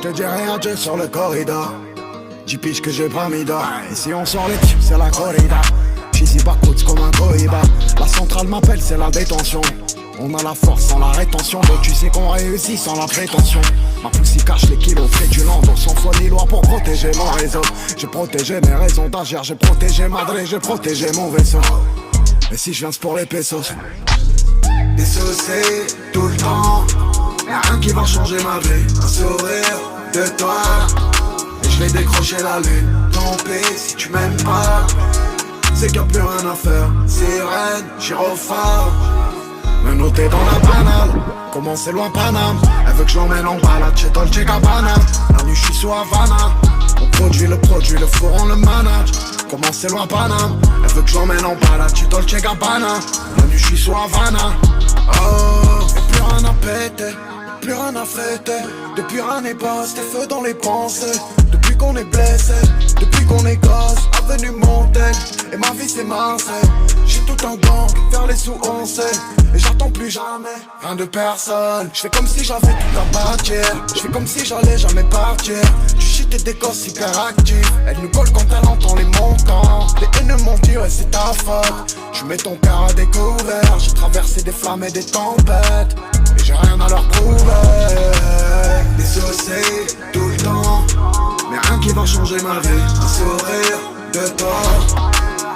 te dis rien, Dieu sur le corridor. 10 piges que j'ai pas mis d'or. Ici on sort les types, c'est la corrida. J'suis ici backwards comme un cohiba. La centrale m'appelle, c'est la détention. On a la force sans la rétention. Donc tu sais qu'on réussit sans la prétention. Ma poussie cache les kilos féculents. Donc sans foi ni loi pour protéger mon réseau. J'ai protégé mes raisons d'agir. J'ai protégé Madrid, j'ai protégé mon vaisseau. Et si je viens c'est pour les pesos. Dissocié tout le temps. Y'a rien qui va changer ma vie. Un sourire de toi et je vais décrocher la lune. Tant pis si tu m'aimes pas. C'est qu'il n'y a plus rien à faire. Sirène, gyrophare. Me noter dans la banale. Comment c'est loin Paname. Elle veut que je l'emmène en balade chez Dolce Gabbana. La nuit je suis sous Havana. On produit, le four on le manage. Comment c'est loin Paname. Elle veut que je l'emmène en balade chez Dolce Gabbana. La nuit je suis sous Havana. Oh, et plus rien à péter, plus rien à fêter. Depuis rien n'est pas, c'était feu dans les pensées. Depuis qu'on est blessé, depuis qu'on est gosse. Avenue Montaigne, et ma vie c'est Marseille. J'ai tout un gang, vers les sous on sait. Et j'attends plus jamais, rien de personne. J'fais comme si j'avais tout à bâtir. J'fais comme si j'allais jamais partir. Tu shit et des gosses hyperactifs. Elle nous colle quand elle entend les montants. Les haineux m'ont dit ouais c'est ta faute. Tu mets ton cœur à découvert. J'ai traversé des flammes et des tempêtes. Et j'ai rien à leur prouver. Dissocié tout le temps. Mais rien qui va changer ma vie. Un sourire de toi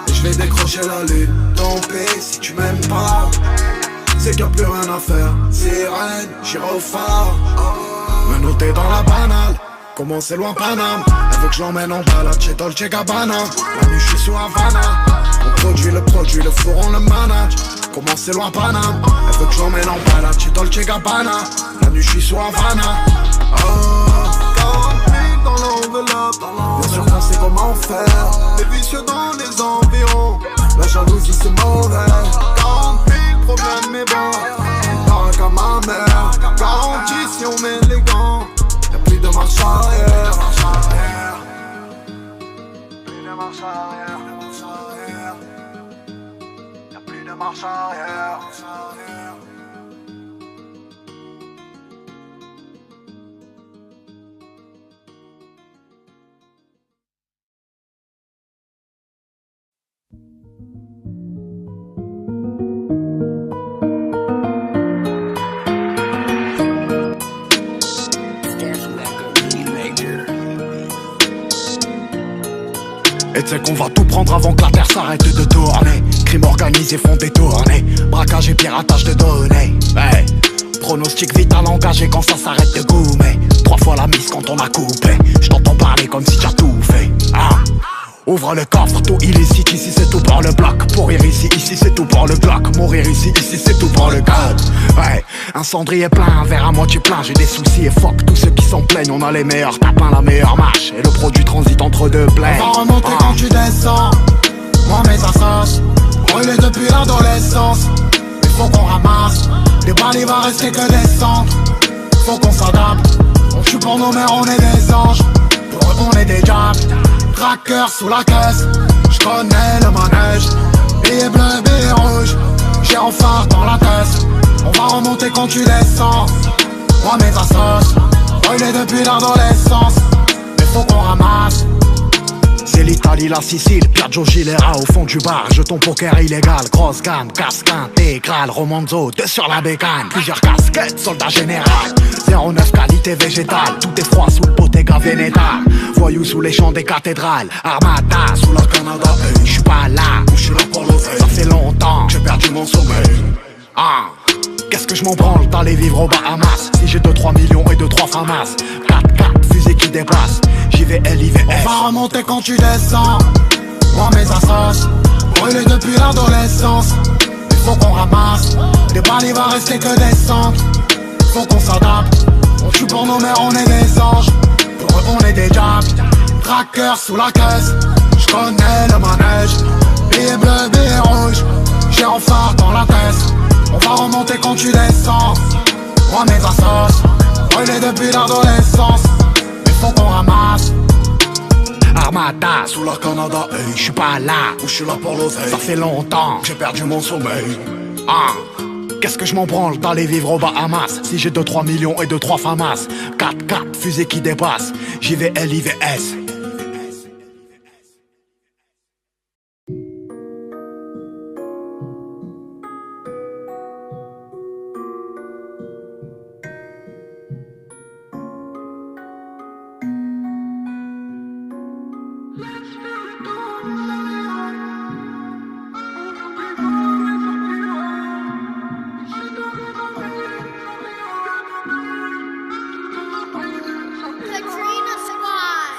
et je vais décrocher la lune. Tant pis si tu m'aimes pas. C'est qu'il n'y a plus rien à faire. Sirène, gyrophare. Me noter dans la banale. Comment c'est loin Paname. Elle veut que je l'emmène en balade chez Dolce Gabbana. La nuit je suis sous Havana. On produit, le four on le manage. Comment c'est loin Paname. Elle veut que je l'emmène en balade chez Dolce Gabbana. La nuit je suis sous Havana. Oh, 40 000 dans l'enveloppe. Bien sûr qu'on sait comment faire. Des vicieux dans les environs. La jalousie c'est mauvais. 40 000 problèmes mais bon. Pareil à ma mère. Garantie si on met les gants. Y'a plus de marche arrière. Plus de marche arrière. Y'a plus de marche arrière. Et tu sais qu'on va tout prendre avant que la terre s'arrête de tourner. Crime organisé font des tournées. Braquage et piratage de données. Hey. Pronostic vital engagé quand ça s'arrête de goumer. 3 fois la mise quand on a coupé. Je t'entends parler comme si t'as tout fait. Ah. Ouvre le coffre, tout illicite, ici c'est tout pour le bloc. Pourrir ici c'est tout pour le bloc. Mourir ici c'est tout pour le code. Ouais, un cendrier plein, un verre à moitié plein. J'ai des soucis et fuck tous ceux qui s'en plaignent. On a les meilleurs tapins, la meilleure marche. Et le produit transite entre deux plaines. On va remonter quand tu descends. Moi mes assos, brûlés depuis l'adolescence. Il faut qu'on ramasse, les balles il va rester que des cendres. Faut qu'on s'adapte, on tue pour nos mères, on est des anges. Pour eux on est des diables. Tracker sous la caisse, j'connais le manège. Billet bleu, billet rouge, j'ai en phare dans la tête. On va remonter quand tu descends. Moi mes assos, brûlés depuis l'adolescence. Mais faut qu'on ramasse. C'est l'Italie, la Sicile, Piaggio Gilera au fond du bar. Jeton poker illégal, grosse gamme, casque intégral, Romanzo, 2 sur la bécane. Plusieurs casquettes, soldat général. 09 qualité végétale, tout est froid sous le Bottega Veneta. Voyou sous les champs des cathédrales, Armada sous la Canada. Hey, j'suis pas là, j'suis là pour l'oseille. Ça fait longtemps que j'ai perdu mon sommeil. Ah, qu'est-ce que je m'en branle d'aller vivre aux Bahamas. Si j'ai 2-3 millions et 2-3 famas. 4-4 fusées qui déplacent. JVL, on va remonter quand tu descends. Moi mes assos, brûlés depuis l'adolescence. Il faut qu'on ramasse, des balles il va rester que des cendres. Faut qu'on s'adapte, on tue pour nos mères, on est des anges. Pour eux on est des diables. Tracker sous la caisse, j'connais le manège. Billet bleu, billet rouge, j'ai en phare dans la tête. On va remonter quand tu descends. Moi mes assos, brûlés depuis l'adolescence. Faut qu'on ramasse. Armada sous la Canada, hey, j'suis pas là, ou j'suis là pour l'oseille. Ça fait longtemps que j'ai perdu mon sommeil. Ah, Qu'est-ce que je m'en branle d'aller vivre aux Bahamas? Si j'ai 2-3 millions et 2-3 famas, 4-4 fusées qui dépassent, JVL, IVS.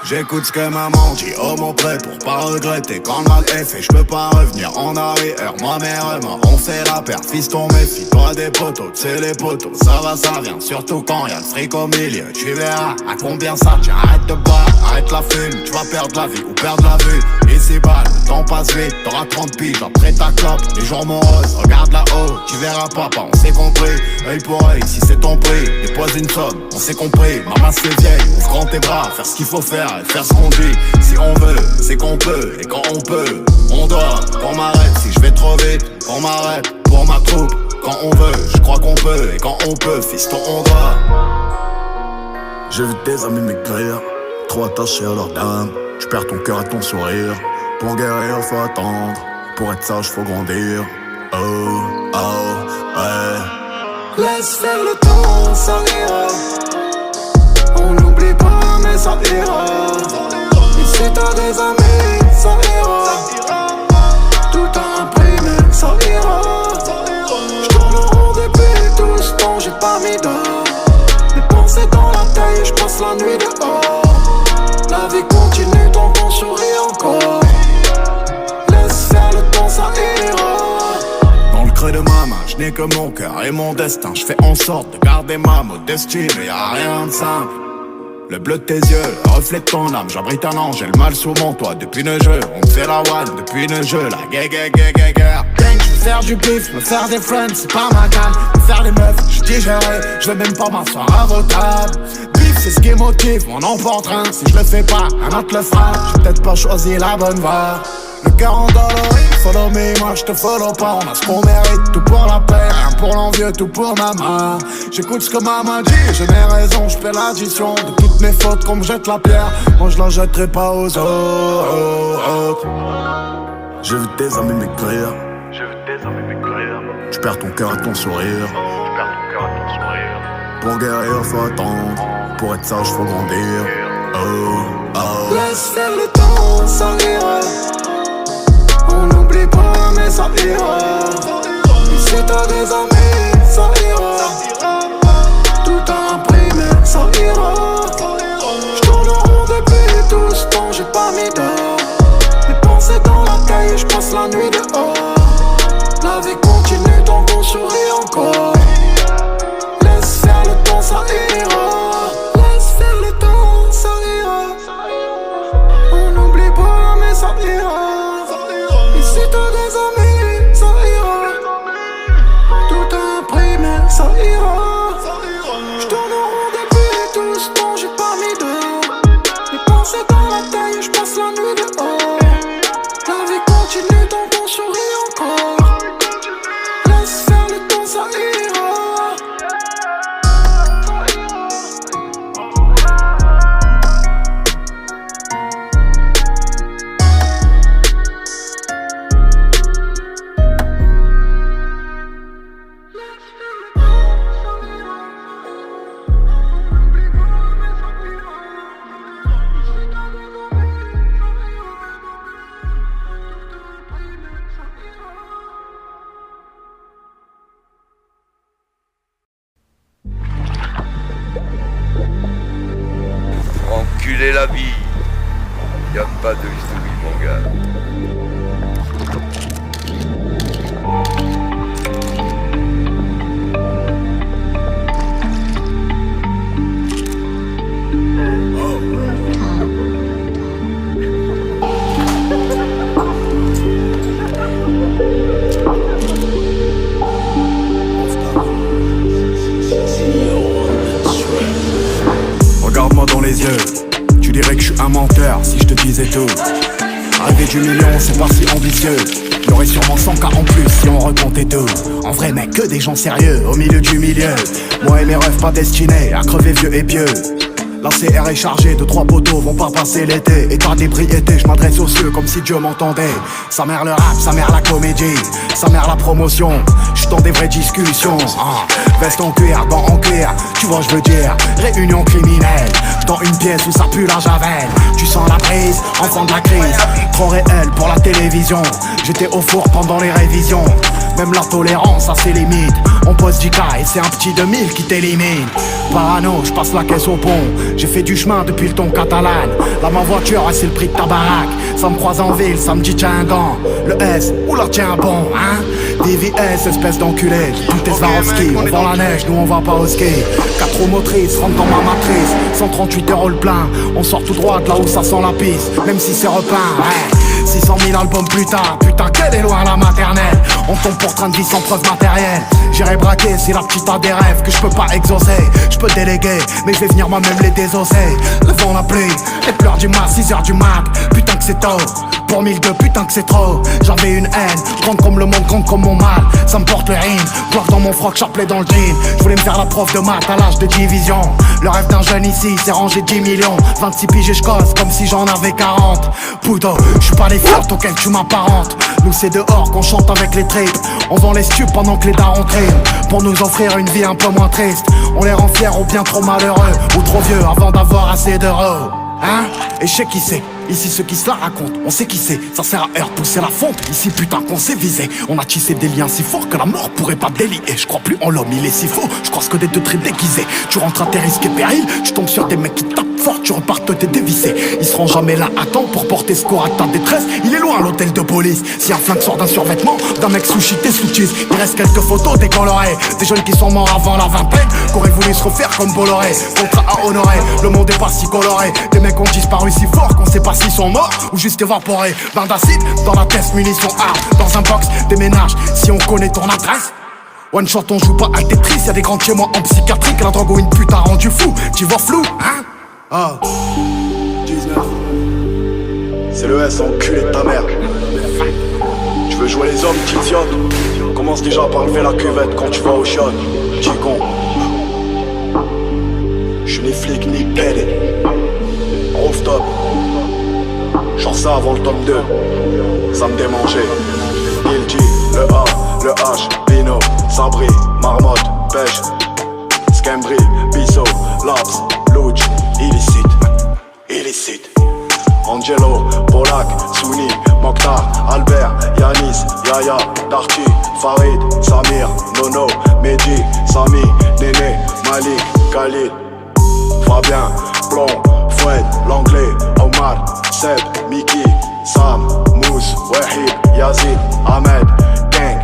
J'écoute ce que maman dit, oh mon prêt pour pas regretter. Quand le mal est fait, j'peux pas revenir en arrière. Moi mes remords, on fait la paire. Fiston méfie-toi des poteaux, c'est les poteaux. Ça va, ça vient, surtout quand y'a le fric au milieu. Tu verras à combien ça tient. Arrête de boire, arrête la fume. Tu vas perdre la vie ou perdre la vue. Ici bas, le temps passe vite. T'auras 30 piges après ta clope. Les jours moroses, regarde là-haut. Tu verras papa, on s'est compris. Œil pour œil, si c'est ton prix. Dépose une somme, on s'est compris. Maman c'est vieille, ouvre grand tes bras. Faire ce qu'il faut faire. Faire ce qu'on dit, si on veut, c'est qu'on peut. Et quand on peut, on doit. Qu'on m'arrête si je vais trop vite, qu'on m'arrête pour ma troupe. Quand on veut, je crois qu'on peut. Et quand on peut, fiston, on doit. J'ai vu tes amis m'écrire, trop attachés à leur dame. Tu perds ton cœur et ton sourire. Pour guérir, faut attendre. Pour être sage, faut grandir. Oh, oh, ouais. Laisse faire le temps, ça ira. On n'oublie pas, mais ça ira. Et si t'as des amis, ça ira. Tout a un prix, mais ça ira. J'tourne en rond depuis tout ce temps, j'ai pas mis d'heure. Les pensées dans la taille, j'passe la nuit dehors. La vie continue tant qu'on sourit encore. Laisse faire le temps, ça ira. Dans le creux de ma main, je n'ai que mon cœur et mon destin. Je fais en sorte de garder ma modestie, mais y'a rien de simple. Le bleu de tes yeux reflète ton âme. J'abrite un ange, j'ai le mal sous mon toit. Depuis le jeu, on me fait la one. Depuis le jeu, la gang. Gang, je veux faire du bif, me faire des friends, c'est pas ma cam. Me faire des meufs, je digérerai. Je veux même pas m'asseoir à vos tables. Bif, c'est ce qui motive mon emportrain. Si je le fais pas, un autre le fera. J'ai peut-être pas choisi la bonne voie. Le cœur endolori, follow me, moi je te follow pas. On a ce qu'on mérite, tout pour la paix, rien pour l'envieux, tout pour maman. J'écoute ce que maman dit, j'ai mes raisons, je fais l'addition de toutes mes fautes qu'on me jette la pierre. Moi je la jetterai pas aux autres. J'ai vu tes amis m'écrire, tu perds ton cœur et ton sourire. Pour guérir, faut attendre. Pour être sage, faut grandir. Oh, oh. Laisse faire le temps, ça ira. On n'oublie pas, mais ça ira. Et si t'as des amis, ça ira. Tout a un prix, mais ça ira. J'tourne en rond depuis tout ce temps, j'ai pas mis d'heure. Les pensées dans la taille, j'passe la nuit dehors. La vie continue tant qu'on sourit encore. Laisse faire le temps, ça ira. Laisse faire le temps, ça ira. On n'oublie pas, mais ça ira. Et si t'as des amis, ça ira. Tout a un prix, mais ça ira. J'tourne en rond depuis tout ce temps, j'ai pas mis d'heure. Les pensées dans la taille, j'passe la nuit dehors. La vie continue tant qu'on sourit encore. Laisse faire le temps, ça ira. Enculer la vie, y'a pas de historie mon gars. Regarde-moi dans les yeux, tu dirais que je suis un menteur si je te disais tout. Arriver du million, c'est pas si ambitieux. Y'aurait sûrement 100 cas en plus si on recomptait tout. En vrai mec, que des gens sérieux au milieu du milieu. Moi et mes rêves pas destinés à crever vieux et pieux. La CR est chargée, 2-3 poteaux vont pas passer l'été. État d'ébriété, je m'adresse aux cieux comme si Dieu m'entendait. Sa mère le rap, sa mère la comédie, sa mère la promotion. J'suis dans des vraies discussions. Veste en cuir, banc en cuir, tu vois je veux dire. Réunion criminelle, dans une pièce où ça pue la javel. Tu sens la prise, enfant de la crise. Trop réel pour la télévision. J'étais au four pendant les révisions. Même la tolérance a ses limites. On pose 10 cas et c'est un petit 2000 qui t'élimine. Parano, je passe la caisse au pont. J'ai fait du chemin depuis le ton catalan. Là ma voiture, c'est le prix de ta baraque. Ça me croise en ville, ça me dit tiens un gant. Le S, oula tiens bon, hein. DVS, espèce d'enculé. Tout est Swarovski, on vend la neige, nous on va pas au ski. 4 roues motrices, rentre dans ma matrice. 138 € le plein, on sort tout droit de là où ça sent la pisse. Même si c'est repeint, ouais. 600 000 albums plus tard, putain qu'elle est loin la maternelle. On tombe pour train de vie sans preuve matérielle. J'irai braquer si la petite a des rêves que je peux pas exaucer. Je peux déléguer, mais je vais venir moi-même les désosser. Le vent, la pluie, les pleurs du mat, 6h du mat. Putain que c'est tôt, pour 1002, putain que c'est trop. J'avais une haine, grande comme le monde, grande comme mon mal. Ça me porte le rime, gloire dans mon froc, chapelet dans le jean. Je voulais me faire la prof de maths à l'âge de division. Le rêve d'un jeune ici, c'est ranger 10 millions. 26 piges et je cause comme si j'en avais 40. Poudo, je suis pas les flirts auxquels tu m'apparentes. Nous c'est dehors qu'on chante avec les tripes. On vend les stupes pendant que les darons triment. Pour nous offrir une vie un peu moins triste. On les rend fiers ou bien trop malheureux. Ou trop vieux avant d'avoir assez d'euros. Hein? Et je sais qui c'est. Ici ceux qui se la racontent, on sait qui c'est. Ça sert à heure pousser la fonte. Ici putain qu'on s'est visé. On a tissé des liens si forts que la mort pourrait pas délier. Je crois plus en l'homme, il est si faux. Je croise que des deux traits déguisés. Tu rentres à tes risques et périls. Tu tombes sur des mecs qui tapent fort. Tu repars t'es dévissé. Ils seront jamais là à temps pour porter secours à ta détresse. Il est loin l'hôtel de police. Si un flingue sort d'un survêtement, d'un mec sushi t'es sous cheese. Il reste quelques photos décolorées. Des jeunes qui sont morts avant la vingtaine, qu'auraient voulu se refaire comme Bolloré. Contrat à honorer, le monde est pas si coloré. Des mecs ont disparu si fort qu'on sait pas s'ils sont morts ou juste évaporés. Bain d'acide dans la caisse, munitions armes. Dans un box, déménage si on connaît ton adresse. One shot on joue pas à Tetris. Y'a des grands chez moi en psychiatrie. Que la drogue ou une pute a rendu fou. Tu vois flou, hein? Ah 19. C'est le S, enculé de ta mère. Tu veux jouer les hommes, t'idiote. Commence déjà par lever la cuvette quand tu vas au shot. Petit con. J'suis ni flic ni pédé. Rooftop. Genre ça avant le tome 2. Ça me démangeait. Guilty, le A, le H, Pino, Sabri, Marmotte, Pêche, Scambri, Bisso, Laps, Louch, illicite. Angelo, Polak, Souni, Mokhtar, Albert, Yanis, Yaya, Darty, Farid, Samir, Nono, Mehdi, Sami, Néné, Malik, Khalid, Fabien, Plomb, Foued, Langlais, Omar, Seb, Miki, Sam, Mousse, Wahid, Yazid, Ahmed, Gang,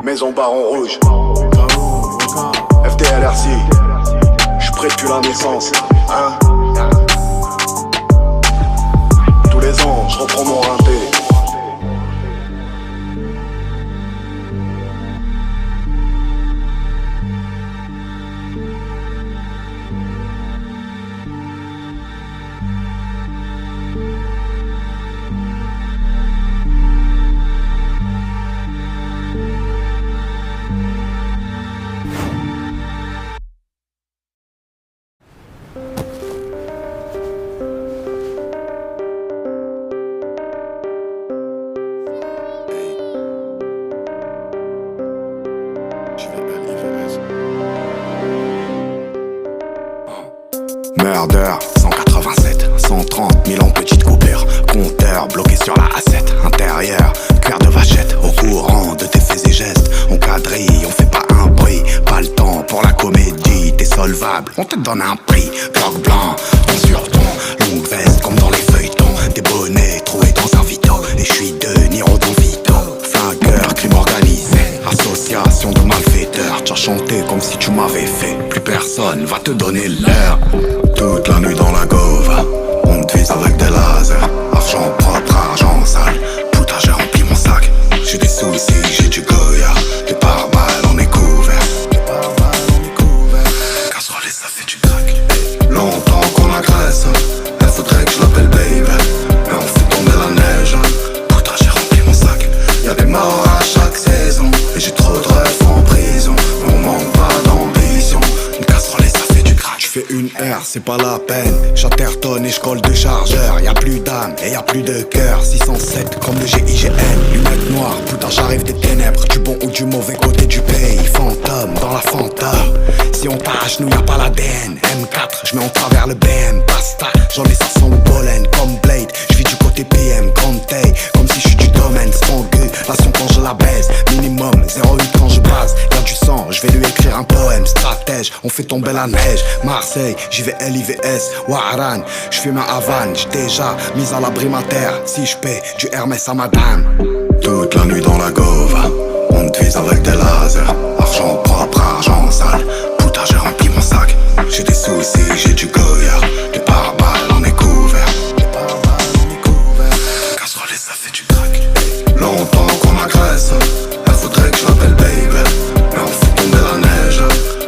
Maison Baron Rouge, FDLRC, j'suis prêt depuis la naissance, hein. Tous les ans, j'reprends mon rinté. Murder, 187, 130 000 en petite coupure. Compteur bloqué sur la A7. Intérieur, cuir de vachette. Au courant de tes faits et gestes. On quadrille, on fait pas un bruit. Pas le temps pour la comédie. T'es solvable, on te donne un prix. Bloc blanc, ton sur ton. Longue veste comme dans les feuilletons. Des bonnets troués dans un vito. Et je suis de Niro dans Vito. Flingueur, crime organisé. Association de malfaiteurs. T'as chanté comme si tu m'avais fait. Plus personne va te donner l'heure. Toute la nuit dans la gova, on te vise avec des lasers. Argent propre, argent sale. Putain j'ai rempli mon sac. J'ai des soucis, j'ai du Goya. Les pare-balles on est couvert. Casserole et ça fait du crack. Longtemps qu'on la peine. Chatterton et j'colle de chargeur. Y'a plus d'âme et y'a plus de cœur. 607 comme le GIGN. Lunettes noires, putain j'arrive des ténèbres. Du bon ou du mauvais côté du pays. Fantôme dans la fantôme. Si on t'arrache nous y'a pas l'ADN. M4, j'mets en travers le BM. Basta, j'en ai ça sans le pollen. Comme Blade, j'vis du côté PM. Grande taille, comme si j'suis du domaine. Strangulation quand je la baise. Minimum 0,8 quand je base. Y'a du sang, j'vais lui écrire un poème. Stratège, on fait tomber la neige. Marseille, j'y vais LIVS. Waran, j'fume un Havane. J'ai déjà mis à l'abri ma terre. Si j'paie du Hermès à madame. Toute la nuit dans la gauve, on te vise avec des lasers. Argent propre, argent sale. Putain j'ai rempli mon sac. J'ai des soucis, j'ai du Goya. Les pare-balles on est couvert. Casserole et ça fait du crack. Longtemps qu'on m'agresse. Elle voudrait que je l'appelle baby. Mais on fait tomber la neige.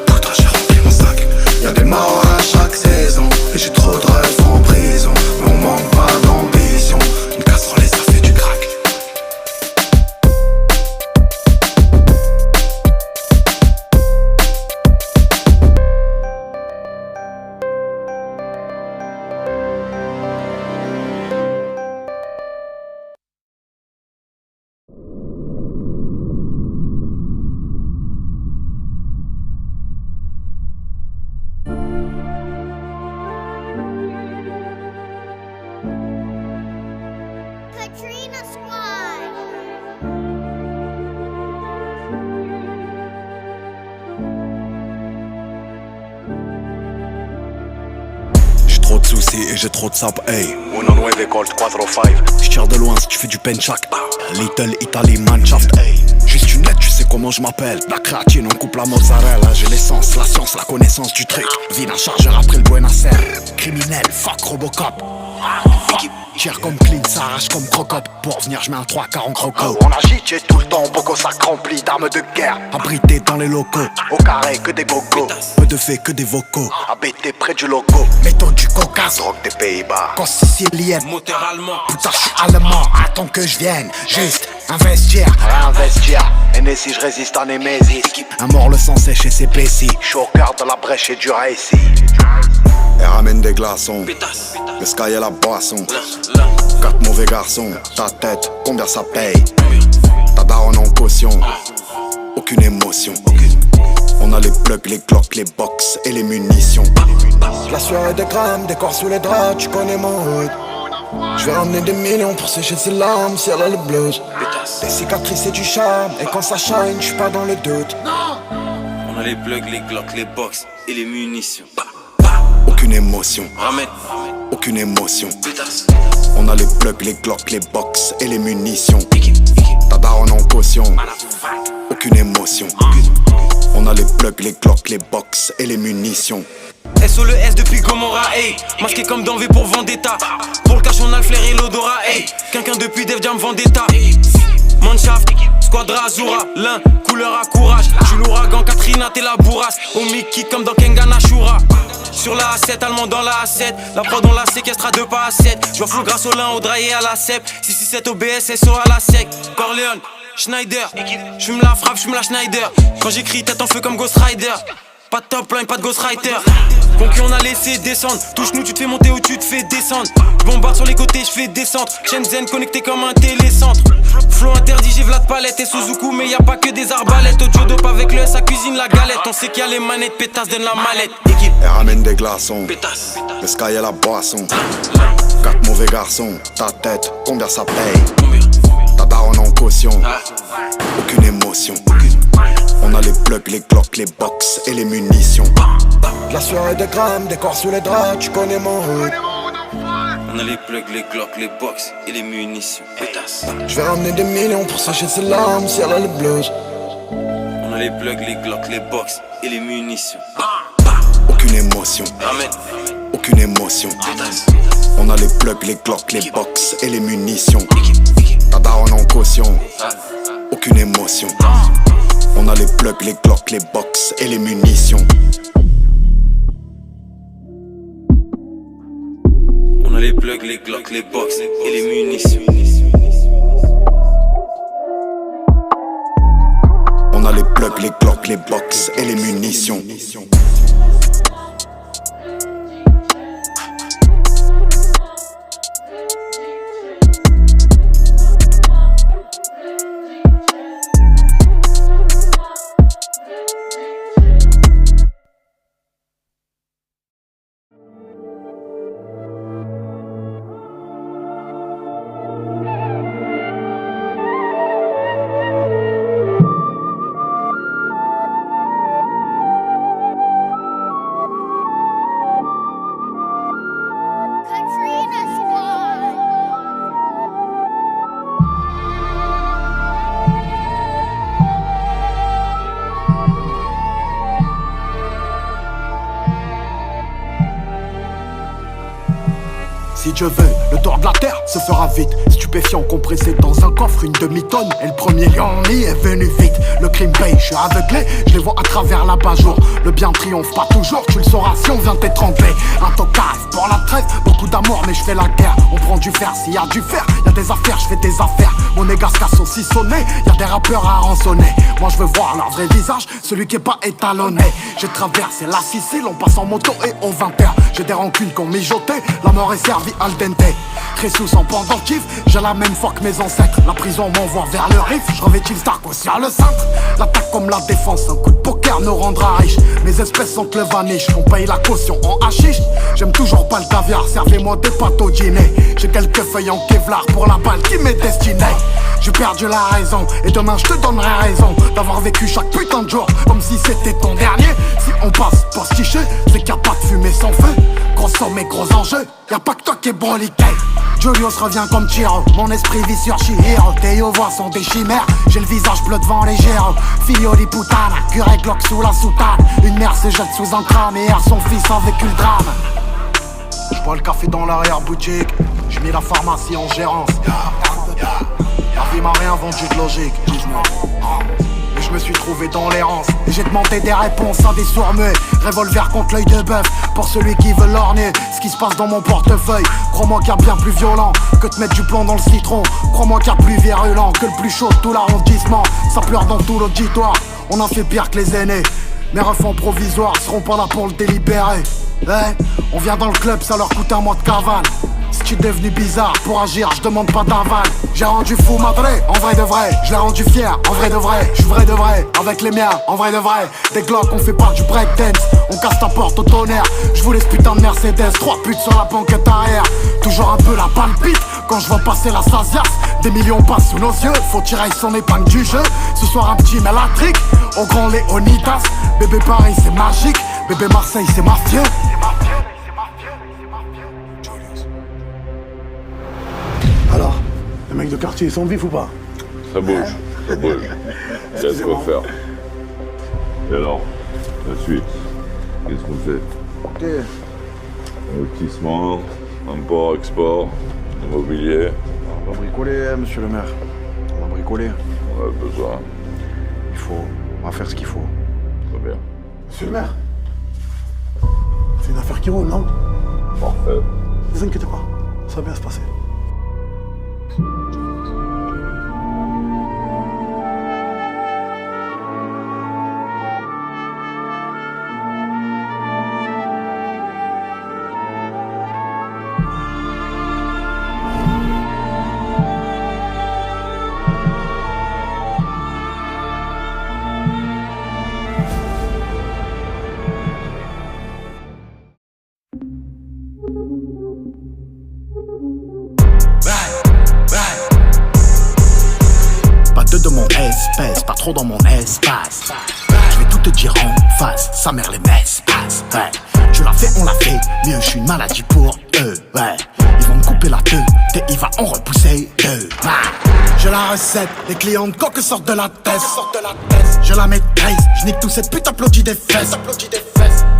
Putain j'ai rempli mon sac. Y'a des morts à chaque saison. Et j'ai trop de rêves en prison. Mais on manque pas d'ambition. Une casserole et ça fait du crack. Katrina Squad. J'ai trop de soucis et j'ai trop de sap, hey. 19 Colt 405. J'tire de loin si tu fais du penchak. Little Italy Manshaft, hey. Juste une lettre, tu sais comment je m'appelle. La créatine, on coupe la mozzarella. J'ai l'essence, la science, la connaissance du truc. Vide un chargeur après le Buenos Aires. Criminel, fuck Robocop. Tire comme clean, ça arrache comme crocop. Pour venir, j'mets un 3-4 en croco. On agite, j'ai tout le temps, beaucoup sac rempli d'armes de guerre. Abrité dans les locaux, au carré que des gogos. Peu de faits que des vocaux, habité près du logo. Méthode du Caucase, Drogue des Pays-Bas. quand sicilien. Moteur allemand. Putain, j'suis allemand, attends que je vienne. Juste investir, réinvestir. Et si je résiste à Némésis. Un mort le sang sèche et s'épaissit. J'suis au cœur de la brèche et du récit. Elle ramène des glaçons. Pétasse. Le sky et la boisson. Là. 4 mauvais garçons. Ta tête, combien ça paye? Ta daronne en caution. Aucune émotion. On a les plugs, les glocks, les box et les munitions. La soirée des grammes, des corps sous les draps, tu connais mon hood. Je vais ramener des millions pour sécher ses larmes si elle a le blues. Pétasse. Des cicatrices et du charme, et quand ça shine, je suis pas dans le doute. On a les plugs, les glocks, les box et les munitions. Aucune émotion. Ramène. Aucune émotion. Pétasse. On a les plugs, les glocks, les box et les munitions. Ta daronne en caution. Aucune émotion. On a les plugs, les glocks, les box et les munitions. SO le S depuis Gomorrah, hey. Masqué comme dans V pour Vendetta. Pour le cash on a le flair et l'odorat, hey. Quelqu'un depuis Def Jam Vendetta. Manshaft, Squadra Azura, l'un, couleur à courage. J'suis l'ouragan, Katrina, t'es la bourrasse. Au Mickey comme dans Kengan Ashura. Sur la A7, allemand dans la A7. La prod on la séquestre à 2 pas à 7. J'vois flou grâce au lin, au draillé à la cep. 667 OBS, SO à la sec. Corleone, Schneider. J'fume la frappe, j'fume la Schneider. Quand j'écris, tête en feu comme Ghost Rider. Pas de top line, pas de Ghostwriter. Concu on a laissé descendre. Touche-nous, tu te fais monter ou tu te fais descendre. J'bombarde sur les côtés, j'fais descendre. Shenzhen connecté comme un télécentre. Flow interdit, j'ai Vlad Palette et Suzuku. Mais y'a pas que des arbalètes. Au dope avec le S, ça cuisine la galette. On sait qu'il y a les manettes, pétasse, donne la mallette. Équipe, Elle ramène des glaçons. pétasse. Le sky et la boisson. 4 mauvais garçons. Ta tête, combien ça paye? Combien? Ta daronne en caution. Ah. Aucune émotion. On a les plugs, les glocks, les box et les munitions. La soirée des grammes, des corps sous les draps, tu connais mon hood. On a les plugs, les glocks, les box et les munitions. Pétasse. Je vais ramener des millions pour sécher ses larmes si elle a le blues. On a les plugs, les glocks, les box et les munitions. Aucune émotion. Ramène. Aucune émotion. Pétasse. On a les plugs, les glocks, les box et les munitions. Ta daronne en caution. Aucune émotion. On a les plugs, les glocks, les box et les munitions. On a les plugs, les glocks, les box et les munitions. On a les plugs, les glocks, les box et les munitions. Si Dieu veut, le tour de la terre se fera vite. Stupéfiant compressé dans un coffre, une demi-tonne. Et le premier lion est venu vite. Le crime paye, je suis aveuglé, je les vois à travers l'abat-jour. Le bien triomphe pas toujours, tu le sauras si on vient t'étrangler. Un tocave pour la trêve, beaucoup d'amour mais je fais la guerre. On prend du fer, s'il y a du fer, y a des affaires, je fais des affaires. Mon égard se casse aussi sonné, y a des rappeurs à rançonner. Moi je veux voir leur vrai visage, celui qui est pas étalonné. J'ai traversé la Sicile, on passe en moto et au 20h. J'ai des rancunes qu'on mijotait, la mort est servie al dente. Très sous en pendentif, j'ai la même foi que mes ancêtres. La prison m'envoie vers le riff, je revêtis le Stark aussi à le cintre. L'attaque comme la défense, un coup de poker nous rendra riche. Mes espèces sont le vaniche, on paye la caution en hachiche. J'aime toujours pas le caviar, servez-moi des pâtes au dîner. J'ai quelques feuilles en Kevlar pour la balle qui m'est destinée. J'ai perdu la raison, et demain je te donnerai raison d'avoir vécu chaque putain de jour comme si c'était ton dernier. Si on passe postiché, c'est qu'il n'y a pas de fumée sans feu. Gros sommet, gros enjeu, y'a pas que toi qui est broliqué. Julius revient comme Chiro, mon esprit vit sur Chihiro. Tes voix sont des chimères, j'ai le visage bleu devant les géros. Figlio di puttana, curé Glock sous la soutane. Une mère se jette sous un crâne et erre son fils a vécu le drame. J'bois le café dans l'arrière-boutique, j'mets la pharmacie en gérance. La vie m'a rien vendu de logique, et je me suis trouvé dans l'errance. Et j'ai demandé des réponses à des sourds-muets. Revolver contre l'œil de bœuf, pour celui qui veut lorgner ce qui se passe dans mon portefeuille. Crois-moi qu'il y a bien plus violent que de mettre du plomb dans le citron. Crois-moi qu'il y a plus virulent que le plus chaud de tout l'arrondissement. Ça pleure dans tout l'auditoire, on a fait pire que les aînés. Mes refs en provisoire seront pas là pour le délibérer. On vient dans le club, ça leur coûte un mois de cavale. Si tu es devenu bizarre, pour agir, je demande pas d'aval. J'ai rendu fou madré, en vrai de vrai. Je l'ai rendu fier, en vrai de vrai. Je suis vrai de vrai, avec les miens, en vrai de vrai. Des glocks, on fait pas du breakdance. On casse ta porte au tonnerre. Je voulais ce putain de Mercedes, 3 putes sur la banquette arrière. Toujours un peu la palpite, quand je vois passer la Sasias. Des millions passent sous nos yeux, faut tirer son épingle du jeu. Ce soir un petit mélatrique, au grand Léonidas. Bébé Paris c'est magique, bébé Marseille c'est mafieux. Alors, les mecs de quartier, ils sont vifs ou pas? Ça bouge, ça bouge. Il y a de quoi faire. Et alors, la suite, qu'est-ce qu'on fait? Ok. Investissement, import, export, immobilier. On va bricoler, monsieur le maire. On va bricoler. On a besoin. On va faire ce qu'il faut. Très bien. Monsieur le maire, c'est une affaire qui roule, non? Parfait. Ne vous inquiétez pas, ça va bien se passer. De mon espèce, pas trop dans mon espace. Je vais tout te dire en face, sa mère les messes passe. Ouais. Tu l'as fait, on l'a fait, mieux je suis une maladie pour eux. Ouais. Ils vont me couper la tête et ils vont en repousser deux. Ouais. J'ai la recette, les clients de coque sortent de la tête. Je la maîtrise, je nique tous ces putes applaudis des fesses.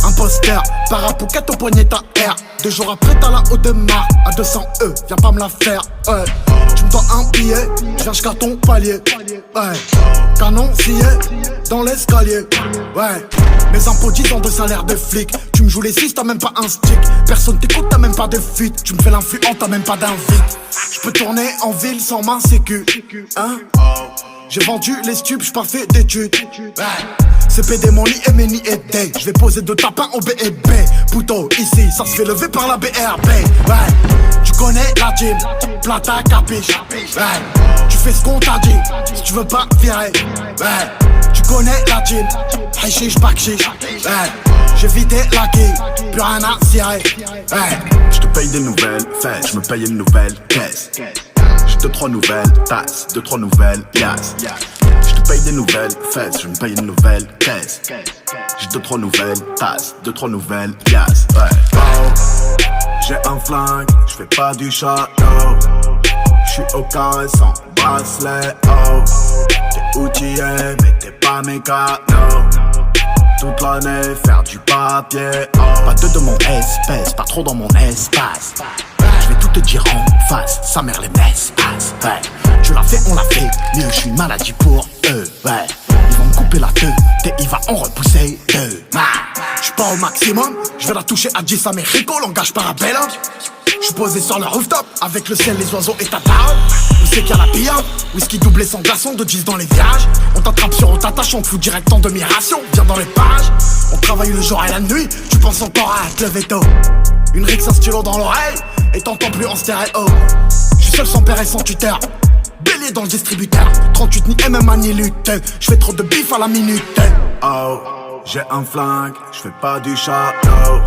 Imposteur, parapouquette au poignet ta R. 2 jours après t'as la haute de marre. À 200 viens pas me la faire. Ouais. Tu me dois un billet, je viens jusqu'à ton palier. Ouais. Canon scié dans l'escalier. Ouais. Mes impôts 10 ans de salaire de flic. Tu me joues les 6, t'as même pas un stick. Personne t'écoute, t'as même pas de fuite. Tu me fais l'influent, t'as même pas d'invite. Je peux tourner en ville sans ma sécu. Hein? J'ai vendu les stupes, j'suis pas fait d'études. CPD, mon lit et mes nids aidés. J'vais poser 2 tapins au B&B. Pouto, ici, ça se fait lever par la BRB. Ouais, tu connais la team, plata capiche. Ouais, tu fais ce qu'on t'a dit, si tu veux pas virer. Ouais, tu connais la team, hachiche, pas chiche. Ouais, j'ai vidé la quille, plus rien à cirer. Ouais, je te paye des nouvelles fesses, je me paye une nouvelle caisse. J'ai 2-3 nouvelles tasses, 2-3 nouvelles liasses. Je te paye des nouvelles fesses, je me paye une nouvelle caisse. J'ai 2-3 nouvelles tasses, 2-3 nouvelles liasses. Ouais. Oh, j'ai un flingue, je fais pas du château. J'suis au carré sans bracelet. Oh, t'es outillé mais t'es pas mécano. Toute l'année faire du papier. Oh, pas de mon espèce, pas trop dans mon espace. vais tout te dire en face, sa mère les baisse, passe, ouais. Tu l'as fait, on l'a fait, mieux je suis une maladie pour eux, ouais. Ils vont me couper la tête, et il va en repousser deux. J'suis pas au maximum, je vais la toucher à 10 Américo, langage parabellum. J'suis posé sur le rooftop, avec le ciel, les oiseaux et ta daronne. Où c'est qu'il y a la pilla, whisky doublé sans glaçon, de 10 dans les virages. On t'attrape sur on t'attache, on te fout direct en demi-ration. Viens dans les pages, on travaille le jour et la nuit. Tu penses encore à te lever tôt. Une rixe, un stylo dans l'oreille, et t'entends plus en stéréo. J'suis seul sans père et sans tuteur, bélier dans le distributeur. 38 ni MMA ni lutte, j'fais trop de bif à la minute. Oh, j'ai un flingue, j'fais pas du château.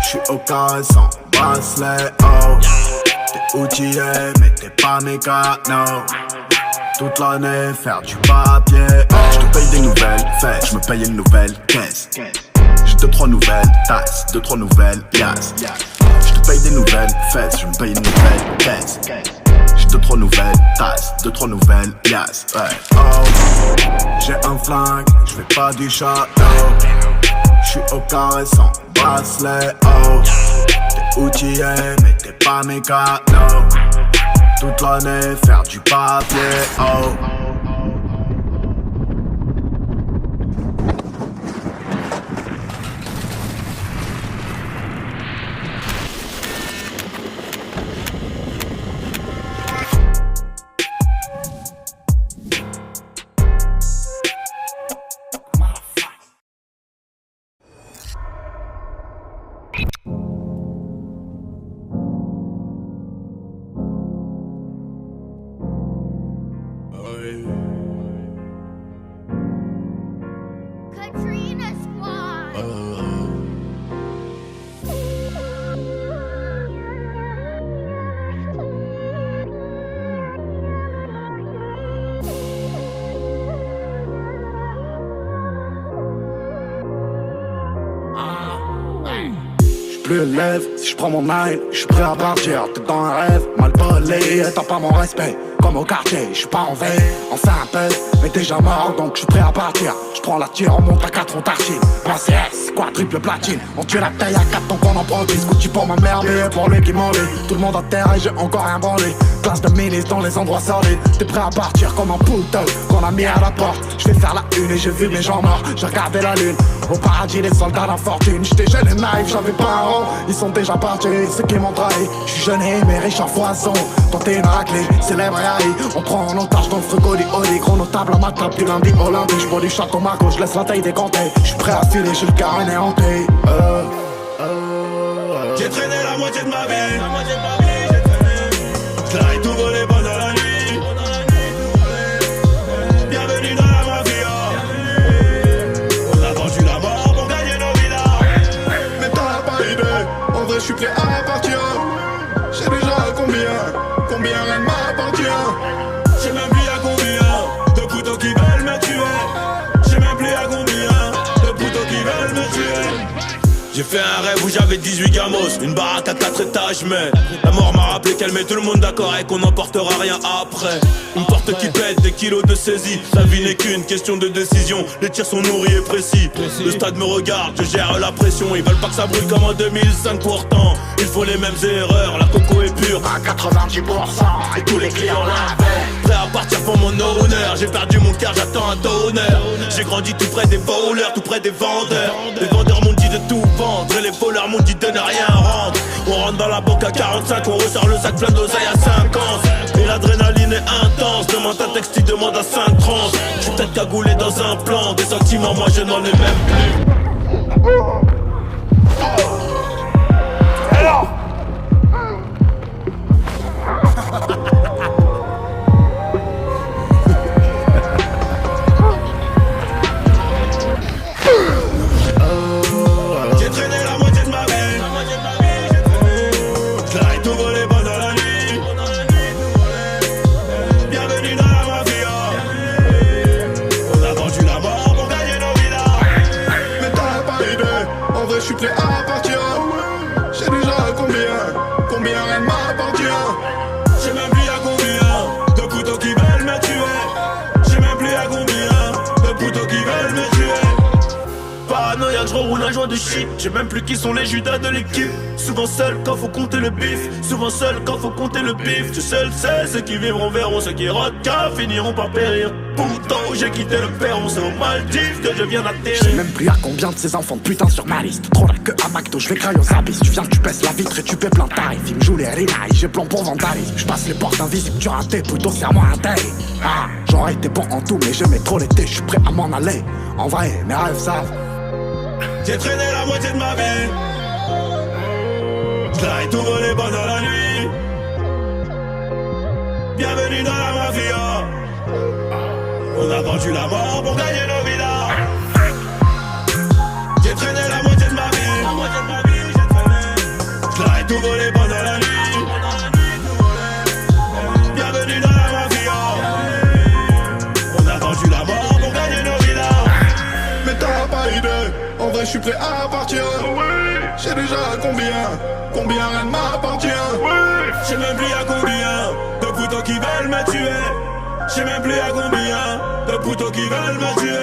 J'suis au carré sans bracelet, oh. T'es outillé mais t'es pas mécano. Toute l'année faire du papier, oh. J'te paye des nouvelles fesses, j'me paye une nouvelle caisse. J'ai 2-3 nouvelles tasses, 2-3 nouvelles piastres. J'te paye des nouvelles fesses, j'me paye une nouvelle caisse. J'ai 2-3 nouvelles tasses, 2-3 nouvelles piastres, ouais. Oh, j'ai un flingue, j'fais pas du château. J'suis au carré sans bracelet, oh. T'es outillé mais t'es pas mécano. Toute l'année faire du papier, oh. Katrina Squad. Plus lève, si je prends mon nine, je suis prêt à partir. T'es dans un rêve, mal volé, t'as pas mon respect. Comme au quartier, je suis pas en veille, on s'impelle, mais déjà mort donc je suis prêt à partir. Je prends la tire, on monte à 4, on tartine. CS, quadruple platine, on tue la taille à 4 donc on en prend 10. Gucci pour ma mère, mais pour lui qui m'enlève. Tout le monde à terre et j'ai encore rien branlé. Classe de milice dans les endroits solides. T'es prêt à partir comme un puto qu'on a mis à la porte. Je vais faire la une et j'ai vu mes gens morts. J'ai regardé la lune, au paradis les soldats d'infortune. J'étais jeune et naïf, j'avais pas un rond. Ils sont déjà partis, ceux qui m'ont trahi. J'suis jeune et mais riche en foison. Tenter une raclée, célèbre et haï. On prend en otage dans le frugoli oli. Gros notable à ma table du lundi au lundi. J'bois du château Marco, j'laisse la taille décomptée. J'suis prêt à filer, j'ai le cœur anéanti. J'ai traîné la moitié de ma vie. J'l'ai tout volé pendant la nuit. Bienvenue dans la mafia. On a vendu la mort pour gagner nos villas. Mais t'as pas idée, en vrai j'suis prêt à partir. J'ai déjà combien rien ne m'appartient. J'ai même plus à combien de couteaux qui veulent me tuer. J'ai même plus à combien de couteaux qui veulent me tuer. J'ai fait un rêve où j'avais 18 gamos, une baraque à 4 étages, mais la mort m'a rappelé qu'elle met tout le monde d'accord et qu'on n'emportera rien après. Une porte qui pète, des kilos de saisie. La vie n'est qu'une question de décision. Les tirs sont nourris et précis. Le stade me regarde, je gère la pression. Ils veulent pas que ça brûle comme en 2005 pourtant. Ils font les mêmes erreurs, la coco est pure à 90% et tous les clients l'avaient. Prêt à partir pour mon honneur. J'ai perdu mon cœur, j'attends un donneur. J'ai grandi tout près des voleurs, tout près des vendeurs. Les vendeurs m'ont dit de tout vendre et les voleurs m'ont dit de ne rien rendre. On rentre dans la banque à 45, on ressort le sac plein d'oseille à 50. Et l'adrénaline est intense, demande un texte, il demande à 5 trans. J'suis peut-être cagoulé dans un plan, des sentiments moi je n'en ai même plus. Alors J'ai traîné la moitié de ma vie. J'l'ai tout volé pendant la nuit. Bienvenue dans la mafia. On a vendu la mort pour gagner nos villas. Mais t'as pas idée, la joie de shit. J'ai même plus qui sont les Judas de l'équipe. Souvent seul quand faut compter le bif. Souvent seul quand faut compter le bif. Tu seul sais, ceux qui vivront verront, ceux qui rockent finiront par périr. Pourtant j'ai quitté le perron, c'est aux Maldives que je viens d'atterrir. J'ai même plus à combien de ces enfants de putain sur ma liste. Trop là que à McDo, je vais crailler aux abysses. Tu viens, tu baisses la vitre et tu paies plein de tarifs. Il me joue les rinailles, j'ai plan pour vandalisme. Je passe les portes invisibles, tu raté, plutôt serre-moi un taille. Ah, j'aurais été bon en tout, mais j'aimais trop l'été, je suis prêt à m'en aller. En vrai, mes rêves savent. J'ai traîné la moitié de ma vie. J'l'ai tout volé pendant la nuit. Bienvenue dans la mafia. On a vendu la mort pour gagner nos villas. J'ai traîné la moitié de ma vie. La moitié de ma vie, j'ai traîné. J'l'ai tout volé pendant la nuit. Bienvenue dans la mafia. On a vendu la mort pour gagner nos villas. Mais t'as pas idée, en vrai je suis prêt à partir. J'ai déjà combien rien ne m'appartient. J'sais même plus à combien de poutons qui veulent me tuer. J'sais même plus à combien de poutons qui veulent me tuer.